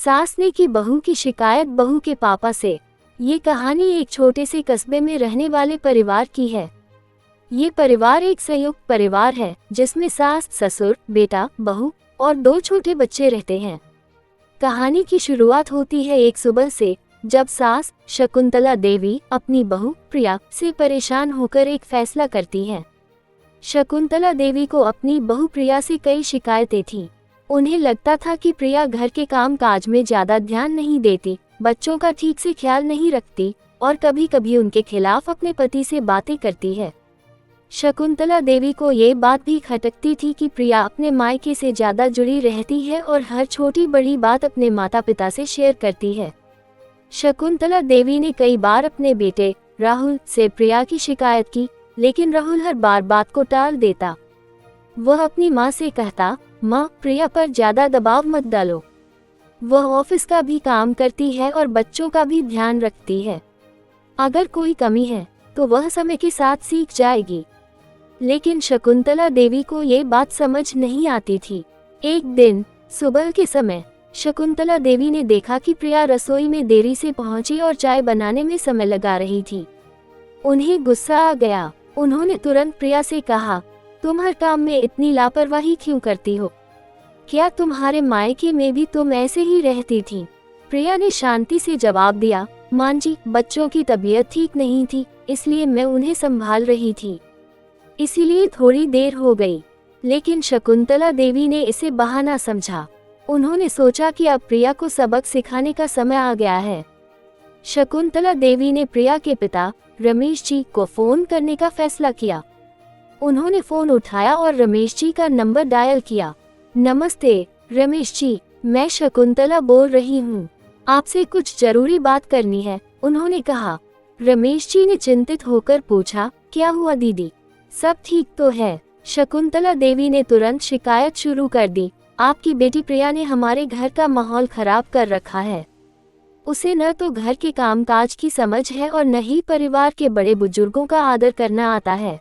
सास ने की बहू की शिकायत बहू के पापा से। ये कहानी एक छोटे से कस्बे में रहने वाले परिवार की है। ये परिवार एक संयुक्त परिवार है जिसमें सास, ससुर, बेटा, बहू और 2 छोटे बच्चे रहते हैं। कहानी की शुरुआत होती है एक सुबह से, जब सास शकुंतला देवी अपनी बहू प्रिया से परेशान होकर एक फैसला करती हैं। शकुंतला देवी को अपनी बहू प्रिया से कई शिकायतें थीं। उन्हें लगता था कि प्रिया घर के काम काज में ज्यादा ध्यान नहीं देती, बच्चों का ठीक से ख्याल नहीं रखती और कभी कभी उनके खिलाफ अपने पति से बातें करती है। शकुंतला देवी को ये बात भी खटकती थी कि प्रिया अपने मायके से ज्यादा जुड़ी रहती है और हर छोटी बड़ी बात अपने माता पिता से शेयर करती है। शकुंतला देवी ने कई बार अपने बेटे राहुल से प्रिया की शिकायत की, लेकिन राहुल हर बार बात को टाल देता। वह अपनी माँ से कहता, माँ, प्रिया पर ज्यादा दबाव मत डालो। वह ऑफिस का भी काम करती है और बच्चों का भी ध्यान रखती है। अगर कोई कमी है तो वह समय के साथ सीख जाएगी। लेकिन शकुंतला देवी को ये बात समझ नहीं आती थी। एक दिन सुबह के समय शकुंतला देवी ने देखा कि प्रिया रसोई में देरी से पहुंची और चाय बनाने में समय लगा रही थी। उन्हें गुस्सा आ गया। उन्होंने तुरंत प्रिया से कहा, तुम हर काम में इतनी लापरवाही क्यों करती हो? क्या तुम्हारे मायके में भी तुम ऐसे ही रहती थी? प्रिया ने शांति से जवाब दिया, मां जी, बच्चों की तबीयत ठीक नहीं थी, इसलिए मैं उन्हें संभाल रही थी, इसीलिए थोड़ी देर हो गई। लेकिन शकुंतला देवी ने इसे बहाना समझा। उन्होंने सोचा कि अब प्रिया को सबक सिखाने का समय आ गया है। शकुंतला देवी ने प्रिया के पिता रमेश जी को फोन करने का फैसला किया। उन्होंने फोन उठाया और रमेश जी का नंबर डायल किया। नमस्ते रमेश जी, मैं शकुंतला बोल रही हूँ, आपसे कुछ जरूरी बात करनी है, उन्होंने कहा। रमेश जी ने चिंतित होकर पूछा, क्या हुआ दीदी, सब ठीक तो है? शकुंतला देवी ने तुरंत शिकायत शुरू कर दी, आपकी बेटी प्रिया ने हमारे घर का माहौल खराब कर रखा है। उसे न तो घर के कामकाज की समझ है और न ही परिवार के बड़े बुजुर्गों का आदर करना आता है।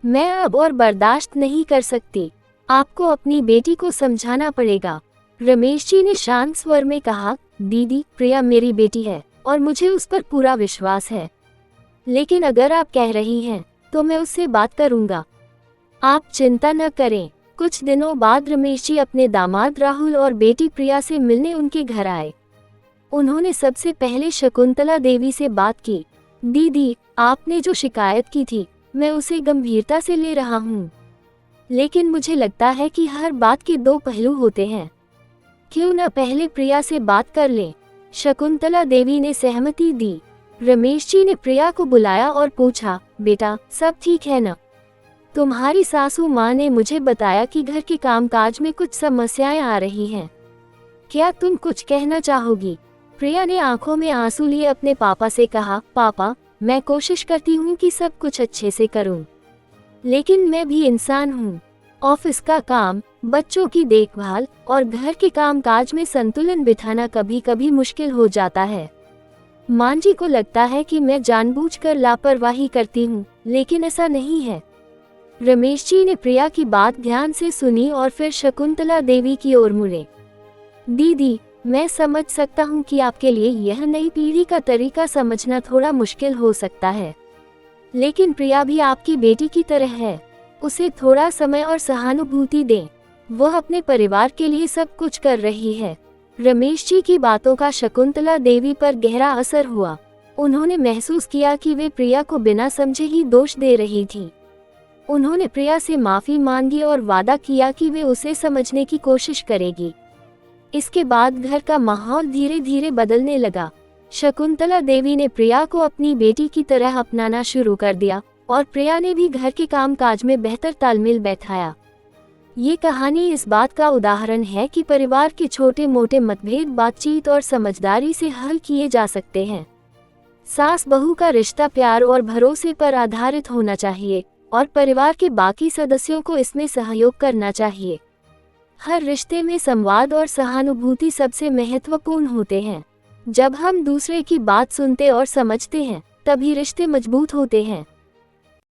मैं अब और बर्दाश्त नहीं कर सकती, आपको अपनी बेटी को समझाना पड़ेगा। रमेश जी ने शांत स्वर में कहा, दीदी, प्रिया मेरी बेटी है और मुझे उस पर पूरा विश्वास है, लेकिन अगर आप कह रही हैं तो मैं उससे बात करूंगा, आप चिंता न करें। कुछ दिनों बाद रमेश जी अपने दामाद राहुल और बेटी प्रिया से मिलने उनके घर आए। उन्होंने सबसे पहले शकुंतला देवी से बात की। दीदी, आपने जो शिकायत की थी, मैं उसे गंभीरता से ले रहा हूँ, लेकिन मुझे लगता है कि हर बात के 2 पहलू होते हैं। क्यों न पहले प्रिया से बात कर लें? शकुंतला देवी ने सहमति दी। रमेश जी ने प्रिया को बुलाया और पूछा, बेटा, सब ठीक है न? तुम्हारी सासू माँ ने मुझे बताया कि घर के कामकाज में कुछ समस्याएं आ रही हैं। क्या तुम कुछ कहना चाहोगी? प्रिया ने आंखों में आंसू लिए अपने पापा से कहा, पापा, मैं कोशिश करती हूँ कि सब कुछ अच्छे से करूँ, लेकिन मैं भी इंसान हूँ। ऑफिस का काम, बच्चों की देखभाल और घर के कामकाज में संतुलन बिठाना कभी कभी मुश्किल हो जाता है। मां जी को लगता है कि मैं जानबूझकर लापरवाही करती हूँ, लेकिन ऐसा नहीं है। रमेश जी ने प्रिया की बात ध्यान से सुनी और फिर शकुंतला देवी की ओर मुड़े। दीदी, मैं समझ सकता हूँ कि आपके लिए यह नई पीढ़ी का तरीका समझना थोड़ा मुश्किल हो सकता है, लेकिन प्रिया भी आपकी बेटी की तरह है, उसे थोड़ा समय और सहानुभूति दें। वह अपने परिवार के लिए सब कुछ कर रही है। रमेश जी की बातों का शकुंतला देवी पर गहरा असर हुआ। उन्होंने महसूस किया कि वे प्रिया को बिना समझे ही दोष दे रही थी। उन्होंने प्रिया से माफी मांगी और वादा किया कि वे उसे समझने की कोशिश करेगी। इसके बाद घर का माहौल धीरे धीरे बदलने लगा। शकुंतला देवी ने प्रिया को अपनी बेटी की तरह अपनाना शुरू कर दिया और प्रिया ने भी घर के कामकाज में बेहतर तालमेल बैठाया। ये कहानी इस बात का उदाहरण है कि परिवार के छोटे मोटे मतभेद बातचीत और समझदारी से हल किए जा सकते हैं। सास बहू का रिश्ता प्यार और भरोसे पर आधारित होना चाहिए और परिवार के बाकी सदस्यों को इसमें सहयोग करना चाहिए। हर रिश्ते में संवाद और सहानुभूति सबसे महत्वपूर्ण होते हैं। जब हम दूसरे की बात सुनते और समझते हैं, तभी रिश्ते मजबूत होते हैं।